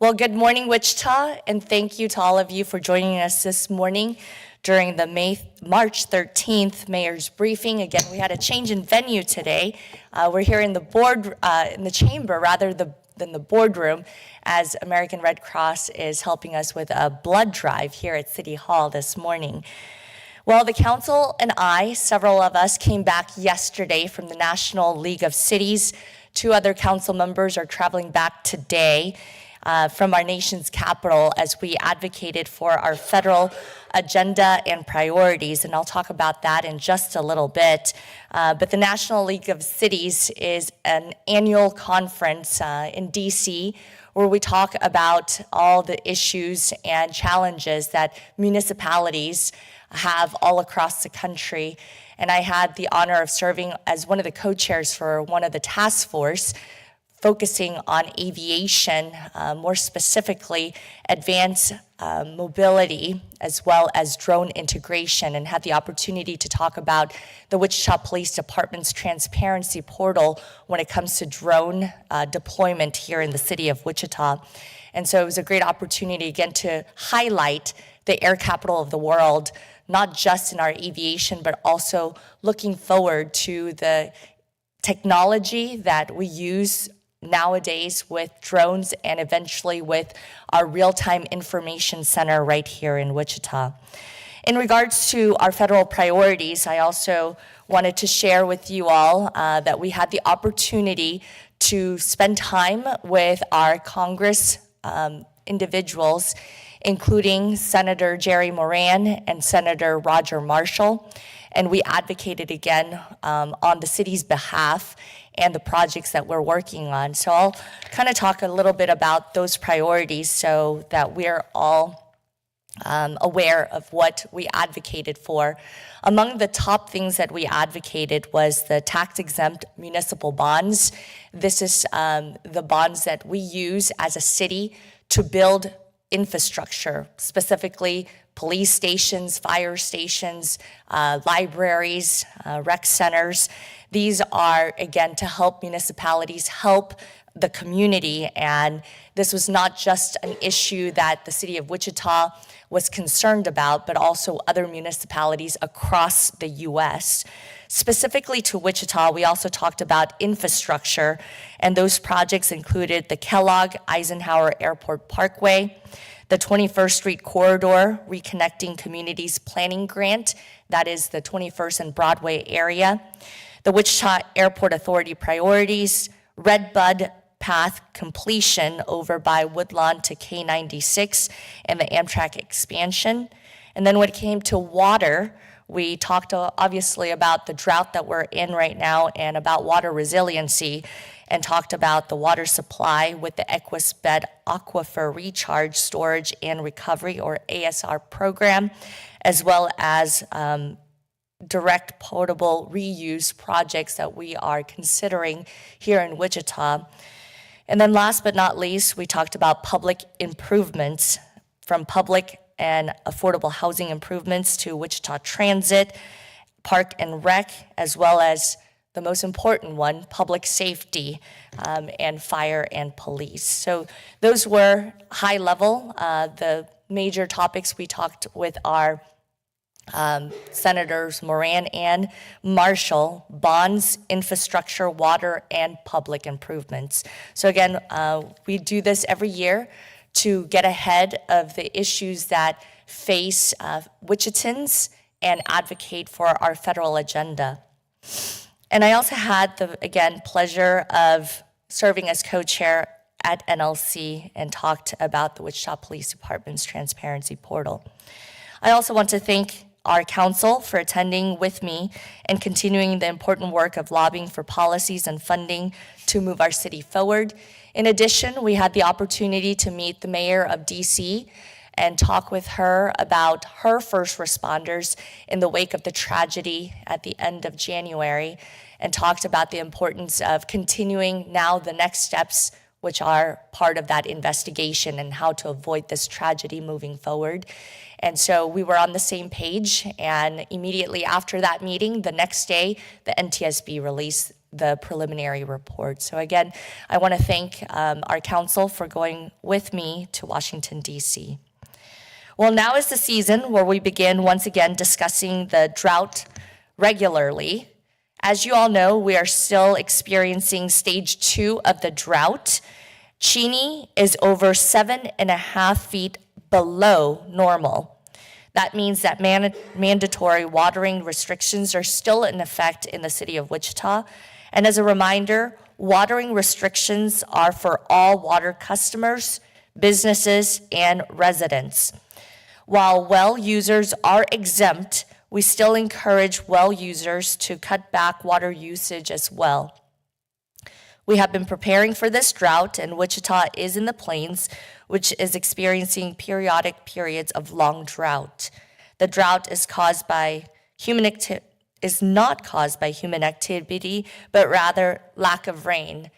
Well, good morning, Wichita, and thank you to all of you for joining us this morning during the March 13th mayor's briefing. Again, we had a change in venue today. We're here in the chamber rather than the boardroom, as American Red Cross is helping us with a blood drive here at City Hall this morning. Well, the council and several of us came back yesterday from the National League of Cities. 2 other council members are traveling back today from our nation's capital as we advocated for our federal agenda and priorities, and I'll talk about that in just a little bit. But the National League of Cities is an annual conference in DC where we talk about all the issues and challenges that municipalities have all across the country. And I had the honor of serving as one of the co-chairs for one of the task force focusing on aviation, more specifically advanced mobility, as well as drone integration, and had the opportunity to talk about the Wichita Police Department's transparency portal when it comes to drone deployment here in the city of Wichita. And so it was a great opportunity again to highlight the air capital of the world, not just in our aviation, but also looking forward to the technology that we use nowadays with drones and eventually with our real-time information center right here in Wichita. In regards to our federal priorities, I also wanted to share with you all that we had the opportunity to spend time with our Congress individuals, including Senator Jerry Moran and Senator Roger Marshall, and we advocated again on the city's behalf and the projects that we're working on. So I'll kind of talk a little bit about those priorities so that we're all aware of what we advocated for. Among the top things that we advocated was the tax-exempt municipal bonds. This is the bonds that we use as a city to build infrastructure, specifically police stations, fire stations, libraries, rec centers. These are, again, to help municipalities help the community, and this was not just an issue that the city of Wichita was concerned about, but also other municipalities across the U.S. Specifically to Wichita, we also talked about infrastructure, and those projects included the Kellogg-Eisenhower Airport Parkway, the 21st Street Corridor Reconnecting Communities Planning Grant, that is the 21st and Broadway area, the Wichita Airport Authority priorities, Red Bud Path completion over by Woodlawn to K96 and the Amtrak expansion. And then when it came to water, we talked obviously about the drought that we're in right now and about water resiliency, and talked about the water supply with the Equisbed Aquifer Recharge, Storage, and Recovery, or ASR program, as well as direct potable reuse projects that we are considering here in Wichita. And then last but not least, we talked about public improvements, from public and affordable housing improvements to Wichita Transit, Park and Rec, as well as the most important one, public safety and fire and police. So those were high level, the major topics we talked with our Senators Moran and Marshall: bonds, infrastructure, water, and public improvements. So again, we do this every year to get ahead of the issues that face Wichitans and advocate for our federal agenda. And I also had the, again, pleasure of serving as co-chair at NLC and talked about the Wichita Police Department's transparency portal. I also want to thank our council for attending with me and continuing the important work of lobbying for policies and funding to move our city forward. In addition, we had the opportunity to meet the mayor of DC and talk with her about her first responders in the wake of the tragedy at the end of January, and talked about the importance of continuing now the next steps, which are part of that investigation, and how to avoid this tragedy moving forward. And so we were on the same page, and immediately after that meeting, the next day, the NTSB released the preliminary report. So again, I want to thank our council for going with me to Washington, D.C. Well, now is the season where we begin once again discussing the drought regularly. As you all know, we are still experiencing stage 2 of the drought. Cheney is over 7.5 feet below normal. That means that mandatory watering restrictions are still in effect in the city of Wichita. And as a reminder, watering restrictions are for all water customers, businesses, and residents. While well users are exempt, we still encourage well users to cut back water usage as well. We have been preparing for this drought, and Wichita is in the plains, which is experiencing periodic periods of long drought. The drought is not caused by human activity, but rather lack of rain.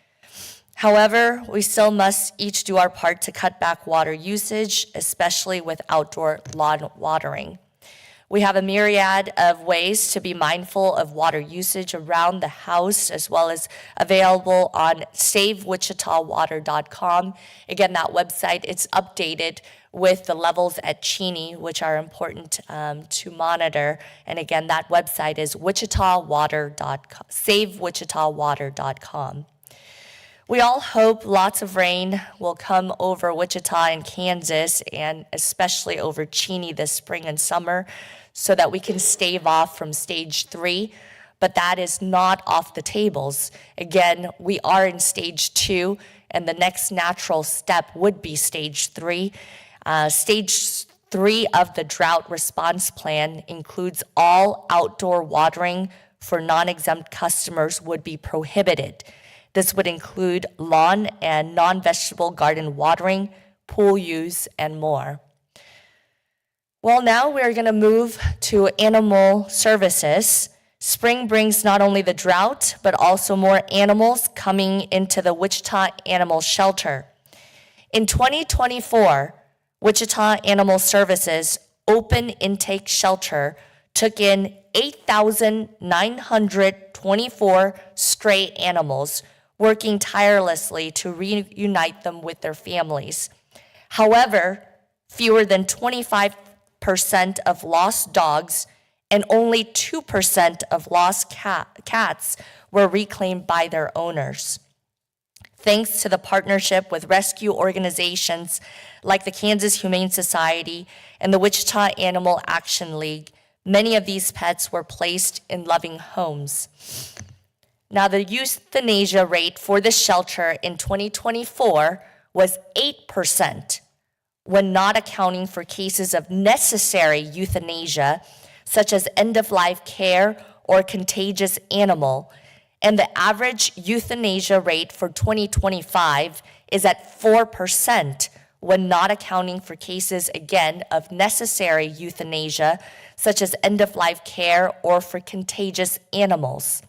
However, we still must each do our part to cut back water usage, especially with outdoor lawn watering. We have a myriad of ways to be mindful of water usage around the house, as well as available on savewichitawater.com. Again, that website, it's updated with the levels at Cheney, which are important to monitor. And again, that website is wichitawater.com, savewichitawater.com. We all hope lots of rain will come over Wichita and Kansas, and especially over Cheney this spring and summer, so that we can stave off from stage 3, but that is not off the tables. Again, we are in stage 2, and the next natural step would be stage 3. Stage 3 of the drought response plan includes all outdoor watering for non-exempt customers would be prohibited. This would include lawn and non-vegetable garden watering, pool use, and more. Well, now we're going to move to animal services. Spring brings not only the drought, but also more animals coming into the Wichita Animal Shelter. In 2024, Wichita Animal Services Open Intake Shelter took in 8,924 stray animals, working tirelessly to reunite them with their families. However, fewer than 25% of lost dogs and only 2% of lost cats were reclaimed by their owners. Thanks to the partnership with rescue organizations like the Kansas Humane Society and the Wichita Animal Action League, many of these pets were placed in loving homes. Now, the euthanasia rate for the shelter in 2024 was 8%, when not accounting for cases of necessary euthanasia, such as end-of-life care or contagious animal. And the average euthanasia rate for 2025 is at 4%, when not accounting for cases, again, of necessary euthanasia, such as end-of-life care or for contagious animals.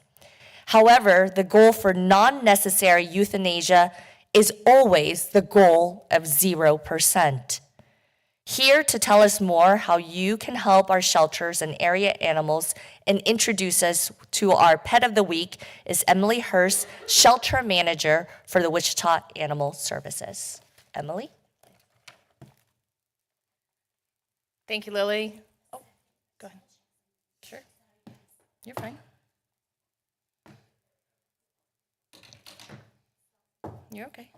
However, the goal for non-necessary euthanasia is always the goal of 0%. Here to tell us more how you can help our shelters and area animals and introduce us to our Pet of the Week is Emily Hurst, Shelter Manager for the Wichita Animal Services. Emily? Thank you, Lily. Oh, go ahead. Sure. You're fine. You're okay.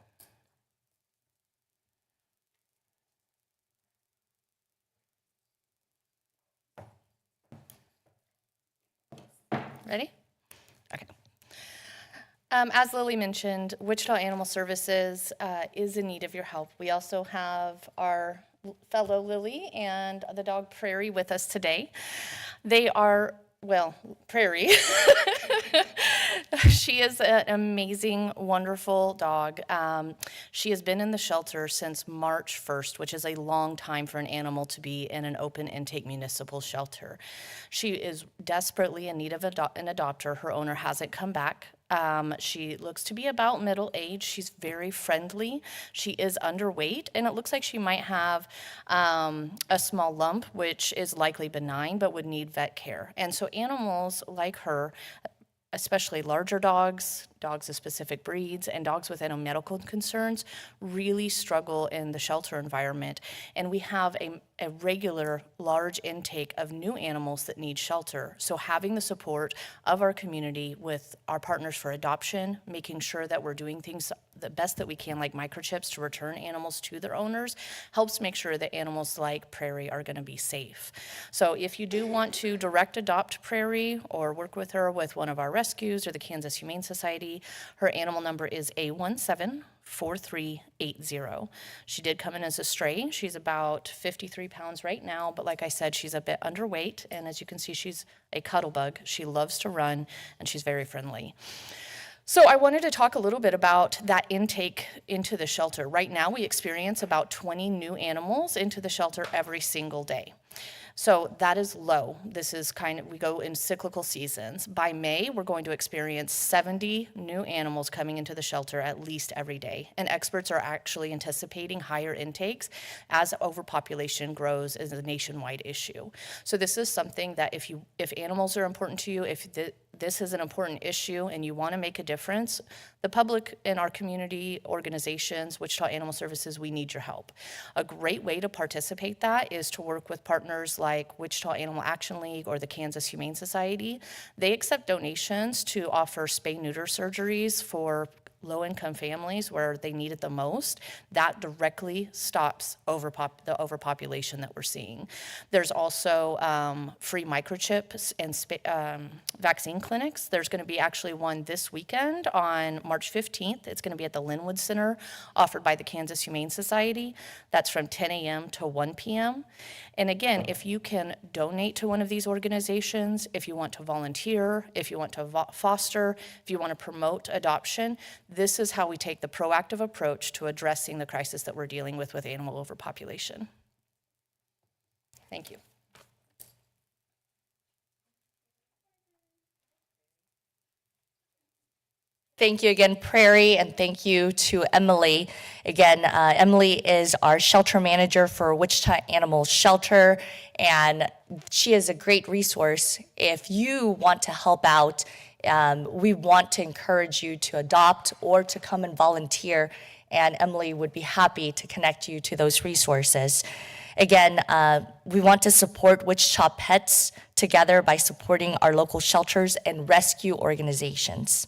Ready? Okay. As Lily mentioned, Wichita Animal Services is in need of your help. We also have our fellow Lily and the dog Prairie with us today. They are, well, Prairie. She is an amazing, wonderful dog. She has been in the shelter since March 1st, which is a long time for an animal to be in an open intake municipal shelter. She is desperately in need of an adopter. Her owner hasn't come back. She looks to be about middle age. She's very friendly. She is underweight, and it looks like she might have a small lump, which is likely benign, but would need vet care. And so animals like her, especially larger dogs, dogs of specific breeds, and dogs with any medical concerns really struggle in the shelter environment. And we have a regular large intake of new animals that need shelter. So having the support of our community with our partners for adoption, making sure that we're doing things the best that we can, like microchips to return animals to their owners, helps make sure that animals like Prairie are going to be safe. So if you do want to direct adopt Prairie or work with her with one of our rescues or the Kansas Humane Society, her animal number is A174380. She did come in as a stray. She's about 53 pounds right now, but like I said, she's a bit underweight, and as you can see, she's a cuddle bug. She loves to run, and she's very friendly. So I wanted to talk a little bit about that intake into the shelter. Right now, we experience about 20 new animals into the shelter every single day. So that is low. This is we go in cyclical seasons. By May, we're going to experience 70 new animals coming into the shelter at least every day. And experts are actually anticipating higher intakes as overpopulation grows as a nationwide issue. So this is something that if animals are important to you, if this is an important issue and you want to make a difference, the public in our community organizations, Wichita Animal Services, we need your help. A great way to participate that is to work with partners like Wichita Animal Action League or the Kansas Humane Society. They accept donations to offer spay-neuter surgeries for low-income families where they need it the most. That directly stops the overpopulation that we're seeing. There's also free microchips and vaccine clinics. There's going to be actually one this weekend on March 15th. It's going to be at the Linwood Center, offered by the Kansas Humane Society. That's from 10 a.m. to 1 p.m. And again, if you can donate to one of these organizations, if you want to volunteer, if you want to foster, if you want to promote adoption, this is how we take the proactive approach to addressing the crisis that we're dealing with animal overpopulation. Thank you. Thank you again, Prairie, and thank you to Emily. Again, Emily is our shelter manager for Wichita Animal Shelter, and she is a great resource. If you want to help out, we want to encourage you to adopt or to come and volunteer, and Emily would be happy to connect you to those resources. Again, we want to support Wichita Pets together by supporting our local shelters and rescue organizations.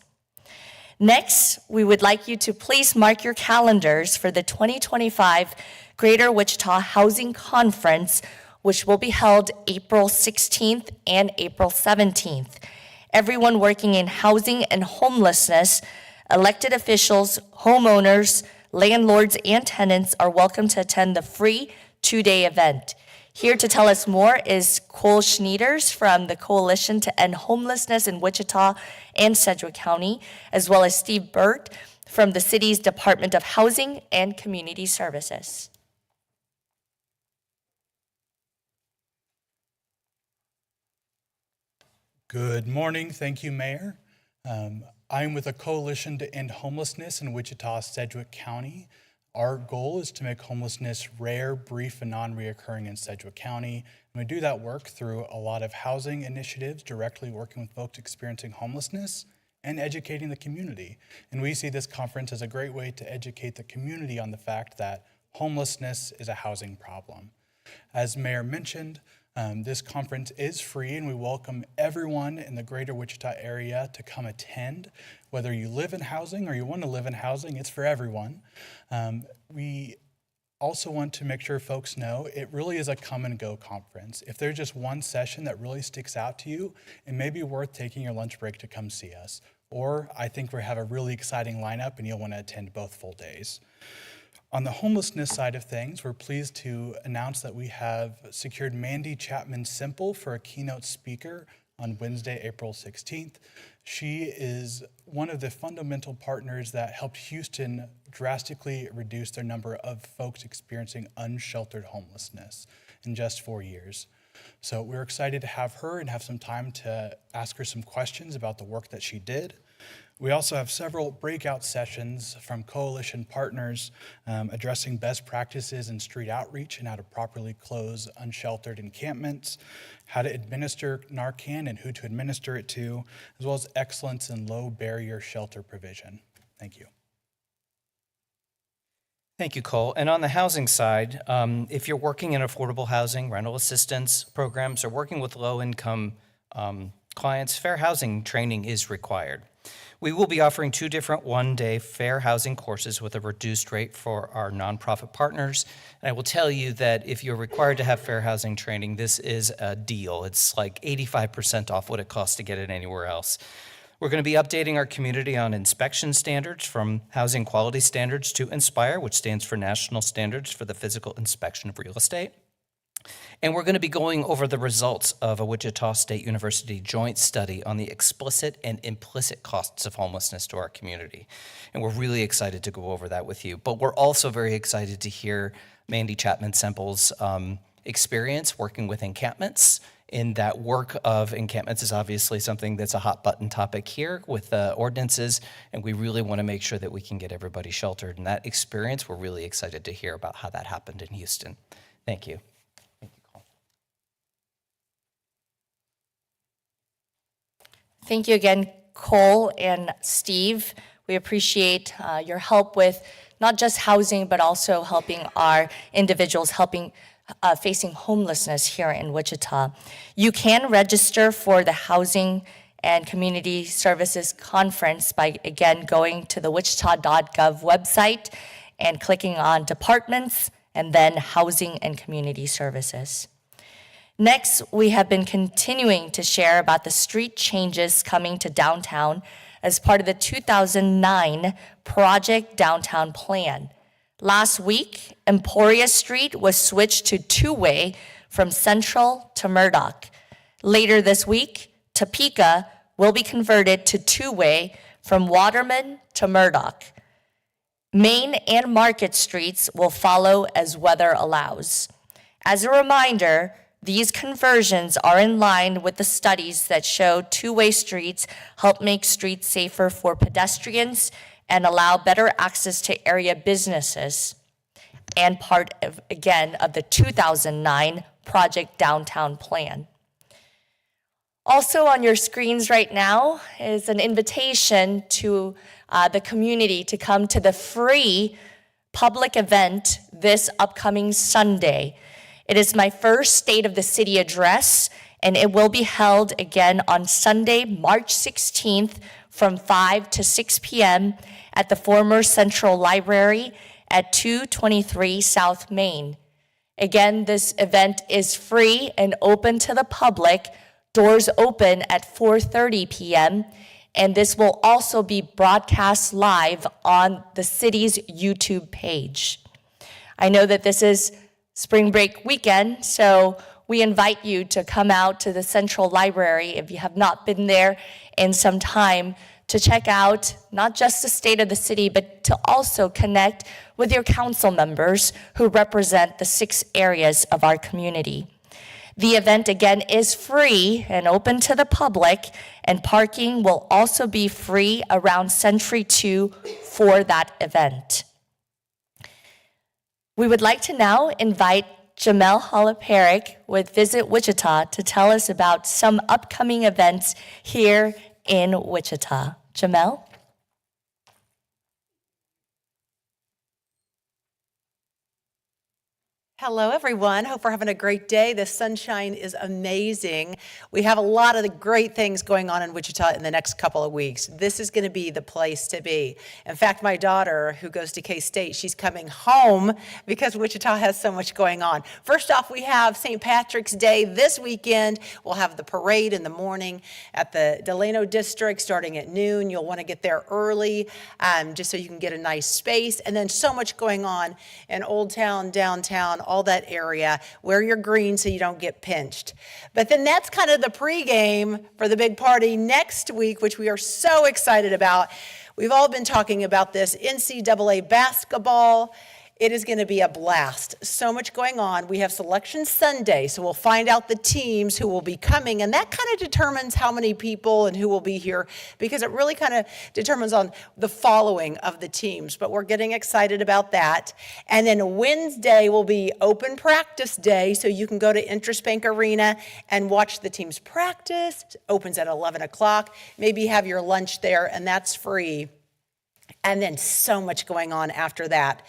Next, we would like you to please mark your calendars for the 2025 Greater Wichita Housing Conference, which will be held April 16th and April 17th. Everyone working in housing and homelessness, elected officials, homeowners, landlords, and tenants are welcome to attend the free two-day event. Here to tell us more is Cole Schneiders from the Coalition to End Homelessness in Wichita and Sedgwick County, as well as Steve Burt from the city's Department of Housing and Community Services. Good morning. Thank you, Mayor. I'm with a Coalition to End Homelessness in Wichita, Sedgwick County. Our goal is to make homelessness rare, brief, and non-reoccurring in Sedgwick County. And we do that work through a lot of housing initiatives, directly working with folks experiencing homelessness and educating the community. And we see this conference as a great way to educate the community on the fact that homelessness is a housing problem. As Mayor mentioned, this conference is free, and we welcome everyone in the greater Wichita area to come attend. Whether you live in housing or you want to live in housing, it's for everyone. We also want to make sure folks know it really is a come and go conference. If there's just one session that really sticks out to you, it may be worth taking your lunch break to come see us. Or I think we have a really exciting lineup and you'll want to attend both full days. On the homelessness side of things, we're pleased to announce that we have secured Mandy Chapman Simple for a keynote speaker on Wednesday, April 16th. She is one of the fundamental partners that helped Houston drastically reduce their number of folks experiencing unsheltered homelessness in just 4 years. So we're excited to have her and have some time to ask her some questions about the work that she did. We also have several breakout sessions from coalition partners addressing best practices in street outreach and how to properly close unsheltered encampments, how to administer Narcan and who to administer it to, as well as excellence in low barrier shelter provision. Thank you. Thank you, Cole. And on the housing side, if you're working in affordable housing, rental assistance programs, or working with low-income clients, fair housing training is required. We will be offering 2 different one-day fair housing courses with a reduced rate for our nonprofit partners. And I will tell you that if you're required to have fair housing training, this is a deal. It's like 85% off what it costs to get it anywhere else. We're going to be updating our community on inspection standards from Housing Quality Standards to INSPIRE, which stands for National Standards for the Physical Inspection of Real Estate. And we're going to be going over the results of a Wichita State University joint study on the explicit and implicit costs of homelessness to our community. And we're really excited to go over that with you. But we're also very excited to hear Mandy Chapman-Semple's experience working with encampments. In that work of encampments is obviously something that's a hot button topic here with ordinances, and we really want to make sure that we can get everybody sheltered. And that experience, we're really excited to hear about how that happened in Houston. Thank you. Thank you, Cole. Thank you again, Cole and Steve. We appreciate your help with not just housing, but also helping our individuals facing homelessness here in Wichita. You can register for the Housing and Community Services Conference by, again, going to the wichita.gov website and clicking on Departments and then Housing and Community Services. Next, we have been continuing to share about the street changes coming to downtown as part of the 2009 Project Downtown Plan. Last week, Emporia Street was switched to 2-way from Central to Murdoch. Later this week, Topeka will be converted to 2-way from Waterman to Murdoch. Main and Market Streets will follow as weather allows. As a reminder, these conversions are in line with the studies that show 2-way streets help make streets safer for pedestrians and allow better access to area businesses, and part of, again, of the 2009 Project Downtown Plan. Also on your screens right now is an invitation to the community to come to the free public event this upcoming Sunday. It is my first State of the City address, and it will be held again on Sunday, March 16th from 5 to 6 p.m. at the former Central Library at 223 South Main. Again, this event is free and open to the public. Doors open at 4:30 p.m., and this will also be broadcast live on the city's YouTube page. I know that this is spring break weekend, so we invite you to come out to the Central Library if you have not been there in some time to check out not just the state of the city, but to also connect with your council members who represent the 6 areas of our community. The event, again, is free and open to the public, and parking will also be free around Century 2 for that event. We would like to now invite Jamel Halaparik with Visit Wichita to tell us about some upcoming events here in Wichita. Jamel? Hello, everyone. Hope we're having a great day. The sunshine is amazing. We have a lot of the great things going on in Wichita in the next couple of weeks. This is going to be the place to be. In fact, my daughter, who goes to K-State, she's coming home because Wichita has so much going on. First off, we have St. Patrick's Day this weekend. We'll have the parade in the morning at the Delano District starting at noon. You'll want to get there early just so you can get a nice space. And then so much going on in Old Town, downtown, all that area. Wear your green so you don't get pinched. But then that's kind of the pregame for the big party next week, which we are so excited about. We've all been talking about this NCAA basketball. It is going to be a blast. So much going on. We have Selection Sunday, so we'll find out the teams who will be coming, and that kind of determines how many people and who will be here, because it really kind of determines on the following of the teams. But we're getting excited about that. And then Wednesday will be open practice day, so you can go to Interest Bank Arena and watch the teams practice. It opens at 11 o'clock. Maybe have your lunch there, and that's free. And then so much going on after that.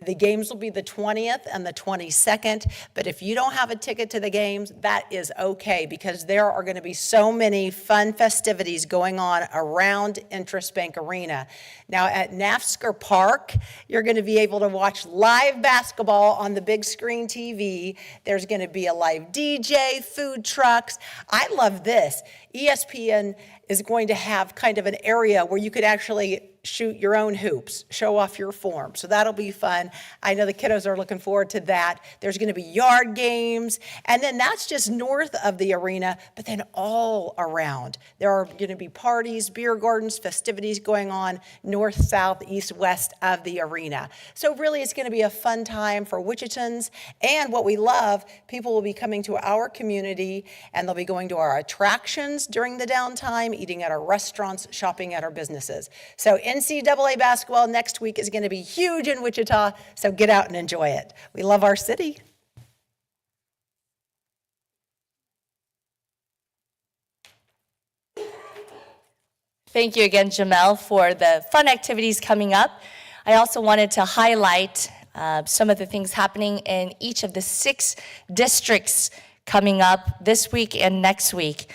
The games will be the 20th and the 22nd, but if you don't have a ticket to the games, that is okay, because there are going to be so many fun festivities going on around Interest Bank Arena. Now at NAFSCR Park, you're going to be able to watch live basketball on the big screen TV. There's going to be a live DJ, food trucks. I love this. ESPN is going to have kind of an area where you could actually shoot your own hoops, show off your form. So that'll be fun. I know the kiddos are looking forward to that. There's going to be yard games, and then that's just north of the arena, but then all around. There are going to be parties, beer gardens, festivities going on north, south, east, west of the arena. So really it's going to be a fun time for Wichitans, and what we love, people will be coming to our community, and they'll be going to our attractions during the downtime, eating at our restaurants, shopping at our businesses. So NCAA basketball next week is going to be huge in Wichita, so get out and enjoy it. We love our city. Thank you again, Jamel, for the fun activities coming up. I also wanted to highlight some of the things happening in each of the 6 districts coming up this week and next week.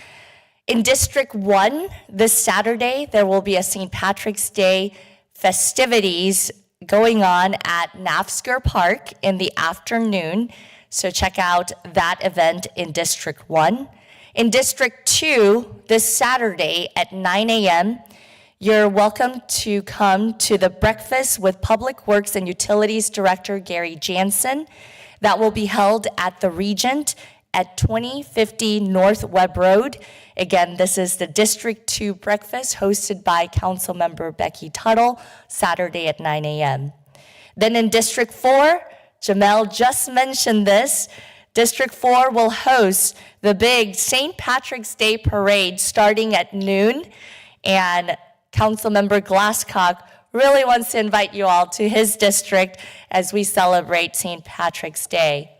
In District 1, this Saturday, there will be a St. Patrick's Day festivities going on at NAFSCR Park in the afternoon. So check out that event in District 1. In District 2, this Saturday at 9 a.m., you're welcome to come to the Breakfast with Public Works and Utilities Director Gary Jansen. That will be held at the Regent at 2050 North Webb Road. Again, this is the District 2 breakfast hosted by Councilmember Becky Tuttle, Saturday at 9 a.m. Then in District 4, Jamel just mentioned this, District 4 will host the big St. Patrick's Day Parade starting at noon, and Councilmember Glasscock really wants to invite you all to his district as we celebrate St. Patrick's Day.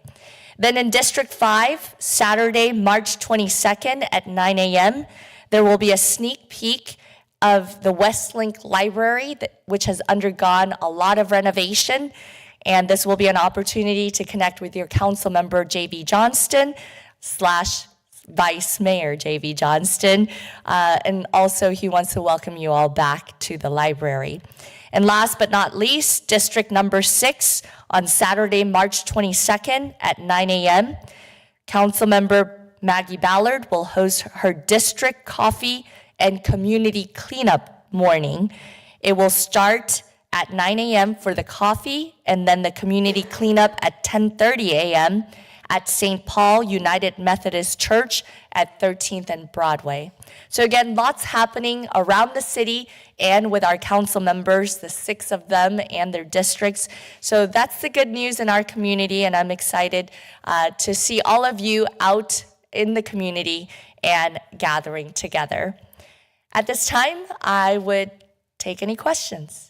Then in District 5, Saturday, March 22nd at 9 a.m., there will be a sneak peek of the Westlink Library, which has undergone a lot of renovation. And this will be an opportunity to connect with your council member, J.B. Johnston, / Vice Mayor J.B. Johnston. And also he wants to welcome you all back to the library. And last but not least, District number 6 on Saturday, March 22nd at 9 a.m. Councilmember Maggie Ballard will host her district coffee and community cleanup morning. It will start at 9 a.m. for the coffee, and then the community cleanup at 10:30 a.m. at St. Paul United Methodist Church at 13th and Broadway. So again, lots happening around the city and with our council members, the 6 of them and their districts. So that's the good news in our community, and I'm excited to see all of you out in the community and gathering together. At this time, I would take any questions.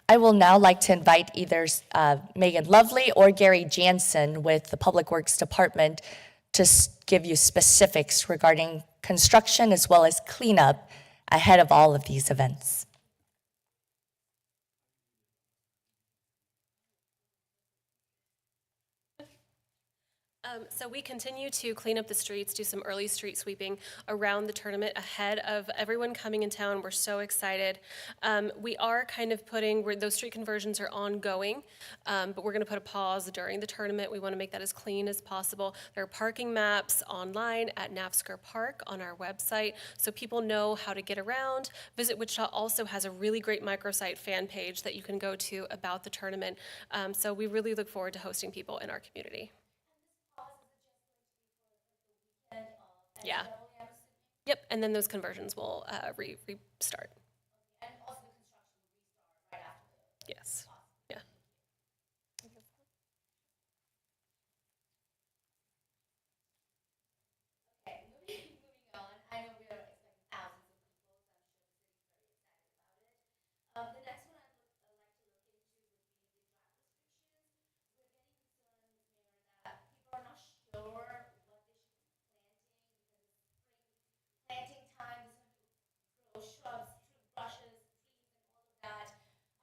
I will now like to invite either Megan Lovely or Gary Jansen with the Public Works Department to give you specifics regarding construction as well as cleanup ahead of all of these events. So we continue to clean up the streets, do some early street sweeping around the tournament ahead of everyone coming in town. We're so excited. We are kind of those street conversions are ongoing, but we're going to put a pause during the tournament. We want to make that as clean as possible. There are parking maps online at NAFSCAR Park on our website, so people know how to get around. Visit Wichita also has a really great microsite fan page that you can go to about the tournament. So we really look forward to hosting people in our community. Yeah. Yep, and then those conversions will restart. And also the construction will restart right after. Yes. Yeah. Okay, moving on. I know we are expecting thousands of people, so I'm sure the city's very excited about it. The next one I'd like to look into would be the drought restrictions. We're getting concerns, Mayor, that people are not sure what they should be planting because it's spring planting time. Some people grow shrubs, bushes, trees, and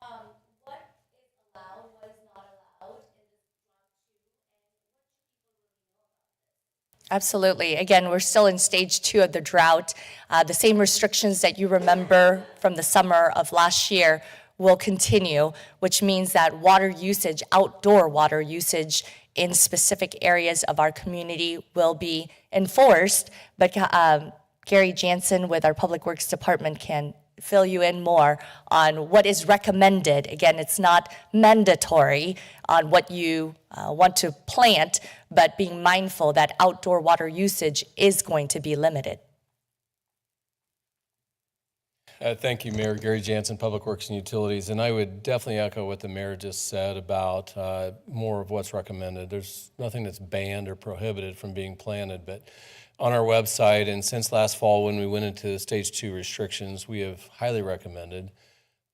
all of that. What is allowed, what is not allowed in this drought too, and what should people really know about this? Absolutely. Again, we're still in stage 2 of the drought. The same restrictions that you remember from the summer of last year will continue, which means that water usage, outdoor water usage in specific areas of our community will be enforced. But Gary Jansen with our Public Works Department can fill you in more on what is recommended. Again, it's not mandatory on what you want to plant, but being mindful that outdoor water usage is going to be limited. Thank you, Mayor. Gary Jansen, Public Works and Utilities. And I would definitely echo what the mayor just said about more of what's recommended. There's nothing that's banned or prohibited from being planted, but on our website, and since last fall when we went into stage 2 restrictions, we have highly recommended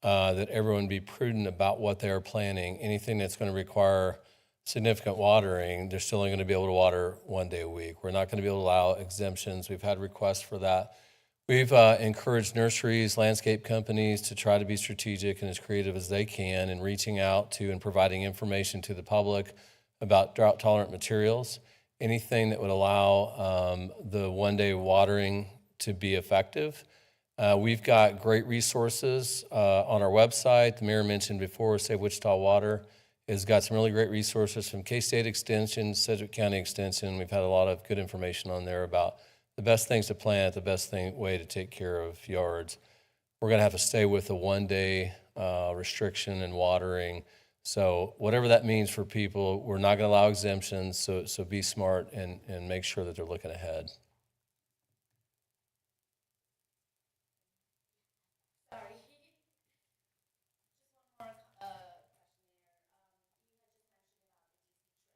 that everyone be prudent about what they are planting. Anything that's going to require significant watering, they're still only going to be able to water 1 day a week. We're not going to be able to allow exemptions. We've had requests for that. We've encouraged nurseries, landscape companies to try to be strategic and as creative as they can in reaching out to and providing information to the public about drought-tolerant materials. Anything that would allow the 1 day watering to be effective. We've got great resources on our website. The mayor mentioned before, Save Wichita Water has got some really great resources from K-State Extension, Sedgwick County Extension. We've had a lot of good information on there about the best things to plant, the best way to take care of yards. We're going to have to stay with the 1 day restriction and watering. So whatever that means for people, we're not going to allow exemptions, so be smart and make sure that they're looking ahead. Sorry. Just one more question here. You had just mentioned about the DC trip, and you mentioned that the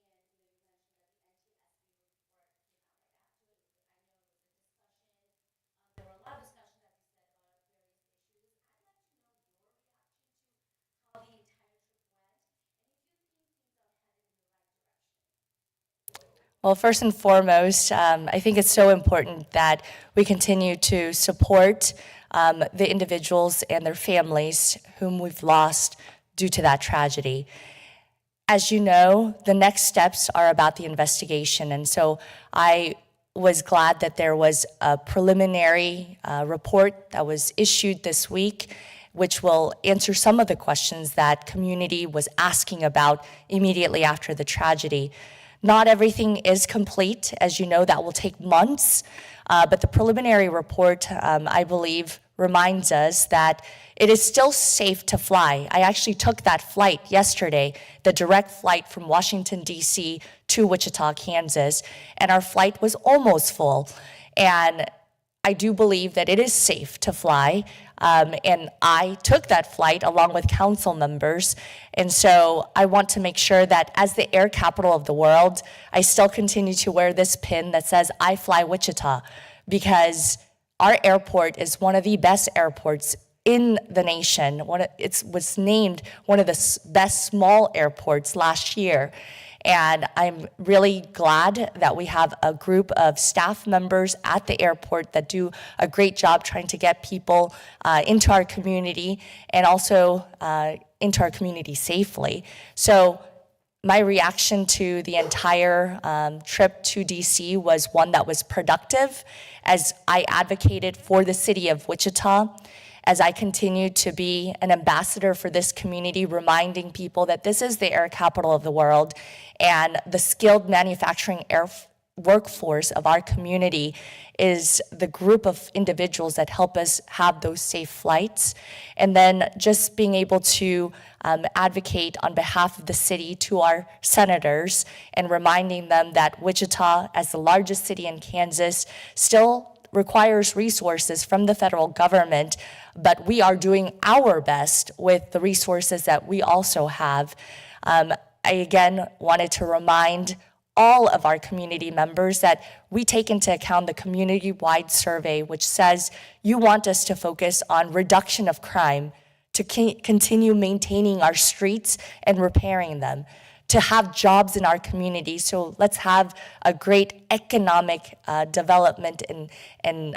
NTSB report came out right after it. I know it was a discussion. There were a lot of discussions, as you said, about various issues. I'd like to know your reaction to how the entire trip went, and if you think things are headed in the right direction. Well, first and foremost, I think it's so important that we continue to support the individuals and their families whom we've lost due to that tragedy. As you know, the next steps are about the investigation, and so I was glad that there was a preliminary report that was issued this week, which will answer some of the questions that community was asking about immediately after the tragedy. Not everything is complete. As you know, that will take months, but the preliminary report, I believe, reminds us that it is still safe to fly. I actually took that flight yesterday, the direct flight from Washington, D.C. to Wichita, Kansas, and our flight was almost full. And I do believe that it is safe to fly, and I took that flight along with council members, and so I want to make sure that as the air capital of the world, I still continue to wear this pin that says, I fly Wichita, because our airport is one of the best airports in the nation. It was named one of the best small airports last year. And I'm really glad that we have a group of staff members at the airport that do a great job trying to get people into our community and also into our community safely. So my reaction to the entire trip to DC was one that was productive, as I advocated for the city of Wichita, as I continued to be an ambassador for this community, reminding people that this is the air capital of the world, and the skilled manufacturing workforce of our community is the group of individuals that help us have those safe flights. And then just being able to advocate on behalf of the city to our senators and reminding them that Wichita, as the largest city in Kansas, still requires resources from the federal government, but we are doing our best with the resources that we also have. I again wanted to remind all of our community members that we take into account the community-wide survey, which says you want us to focus on reduction of crime, to continue maintaining our streets and repairing them, to have jobs in our community. So let's have a great economic development and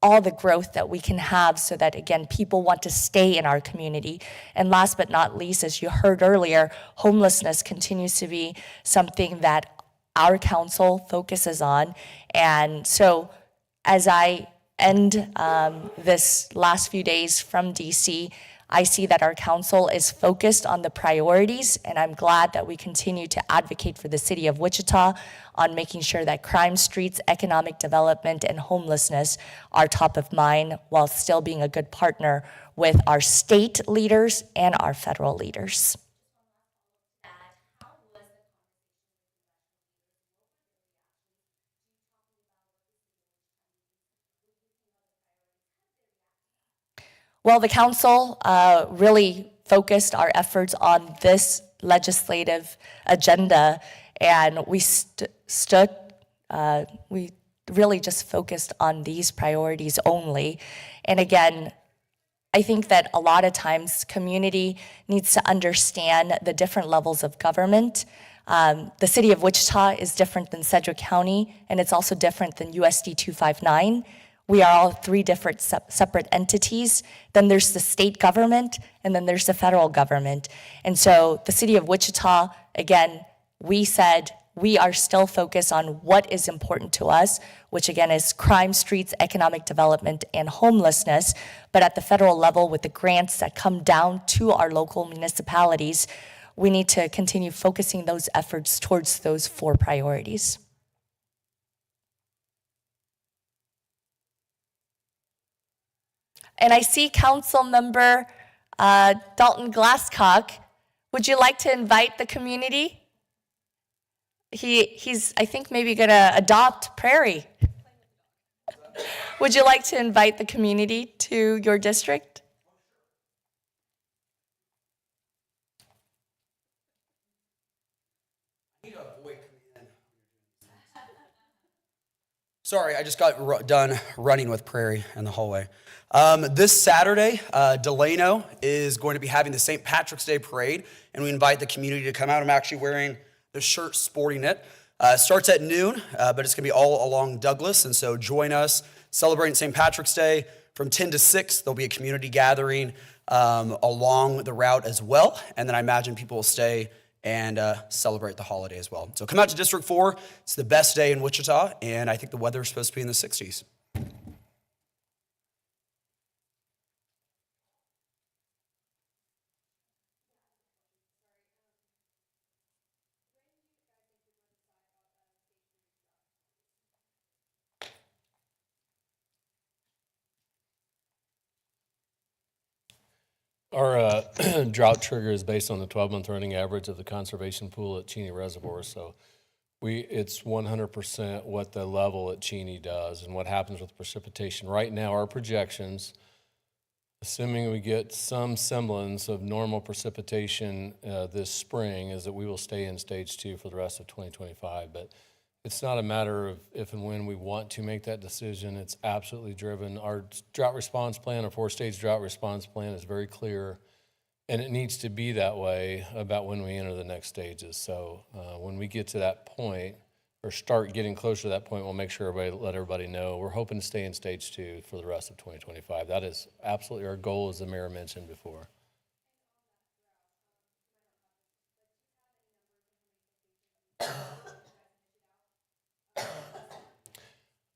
all the growth that we can have so that, again, people want to stay in our community. And last but not least, as you heard earlier, homelessness continues to be something that our council focuses on. And so as I end this last few days from DC, I see that our council is focused on the priorities, and I'm glad that we continue to advocate for the city of Wichita on making sure that crime, streets, economic development, and homelessness are top of mind while still being a good partner with our state leaders and our federal leaders. Well, the council really focused our efforts on this legislative agenda, and we we really just focused on these priorities only. And again, I think that a lot of times community needs to understand the different levels of government. The city of Wichita is different than Sedgwick County, and it's also different than USD 259. We are all three different separate entities. Then there's the state government, and then there's the federal government. And so the city of Wichita, again, we said we are still focused on what is important to us, which again is crime, streets, economic development, and homelessness. But at the federal level, with the grants that come down to our local municipalities, we need to continue focusing those efforts towards those four priorities. And I see Council Member Dalton Glasscock. Would you like to invite the community? He's, I think, maybe going to adopt Prairie. Would you like to invite the community to your district? Sorry, I just got done running with Prairie in the hallway. This Saturday, Delano is going to be having the St. Patrick's Day Parade, and we invite the community to come out. I'm actually wearing the shirt sporting it. Starts at noon, but it's going to be all along Douglas, and so join us celebrating St. Patrick's Day. From 10 to 6, there'll be a community gathering along the route as well, and then I imagine people will stay and celebrate the holiday as well. So come out to District 4. It's the best day in Wichita, and I think the weather is supposed to be in the 60s. Our drought trigger is based on the 12-month running average of the conservation pool at Cheney Reservoir. So it's 100% what the level at Cheney does and what happens with precipitation. Right now, our projections, assuming we get some semblance of normal precipitation this spring, is that we will stay in stage 2 for the rest of 2025. But it's not a matter of if and when we want to make that decision. It's absolutely driven. Our drought response plan, our 4-stage drought response plan, is very clear, and it needs to be that way about when we enter the next stages. So when we get to that point, or start getting closer to that point, we'll make sure let everybody know. We're hoping to stay in stage 2 for the rest of 2025. That is absolutely our goal, as the mayor mentioned before.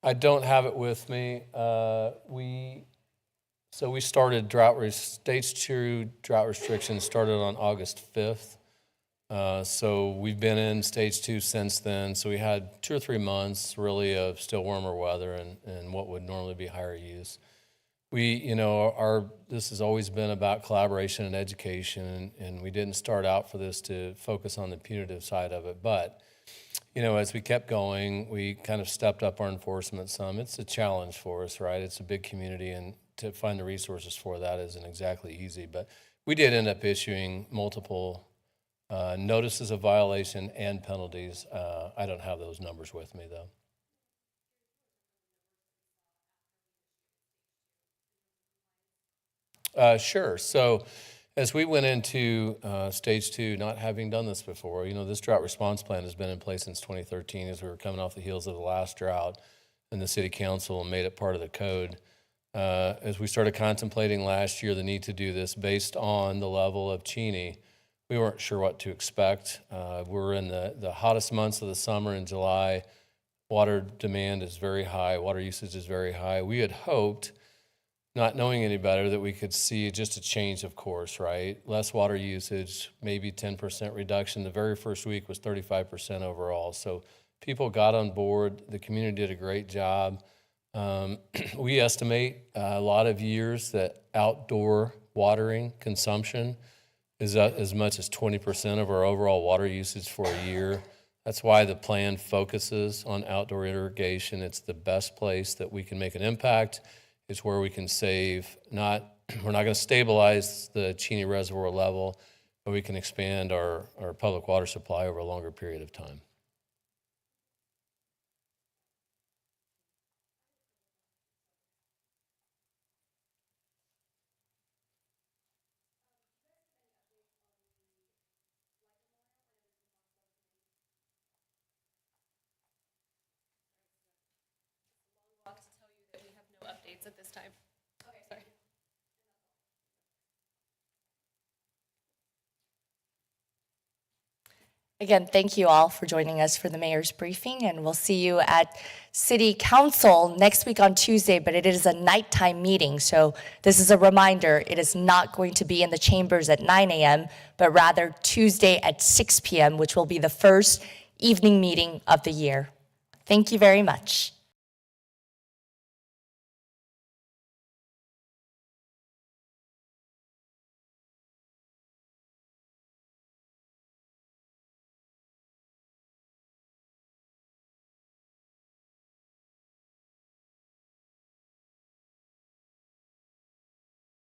I don't have it with me. We started stage 2 drought restrictions started on August 5th. So we've been in stage 2 since then. So we had 2 or 3 months really of still warmer weather and what would normally be higher use. This has always been about collaboration and education, and we didn't start out for this to focus on the punitive side of it. But, as we kept going, we kind of stepped up our enforcement some. It's a challenge for us, right? It's a big community, and to find the resources for that isn't exactly easy. But we did end up issuing multiple notices of violation and penalties. I don't have those numbers with me, though. Sure. So as we went into stage 2, not having done this before, this drought response plan has been in place since 2013 as we were coming off the heels of the last drought, and the city council made it part of the code. As we started contemplating last year the need to do this based on the level of Cheney, we weren't sure what to expect. We're in the hottest months of the summer in July. Water demand is very high. Water usage is very high. We had hoped, not knowing any better, that we could see just a change of course, right? Less water usage, maybe 10% reduction. The very first week was 35% overall. So people got on board. The community did a great job. We estimate a lot of years that outdoor watering consumption is as much as 20% of our overall water usage for a year. That's why the plan focuses on outdoor irrigation. It's the best place that we can make an impact. It's where we can save. We're not going to stabilize the Cheney Reservoir level, but we can expand our public water supply over a longer period of time. Updates at this time. Okay, sorry. Again, thank you all for joining us for the mayor's briefing, and we'll see you at City Council next week on Tuesday, but it is a nighttime meeting, so this is a reminder, it is not going to be in the chambers at 9 a.m., but rather Tuesday at 6 p.m., which will be the first evening meeting of the year. Thank you very much.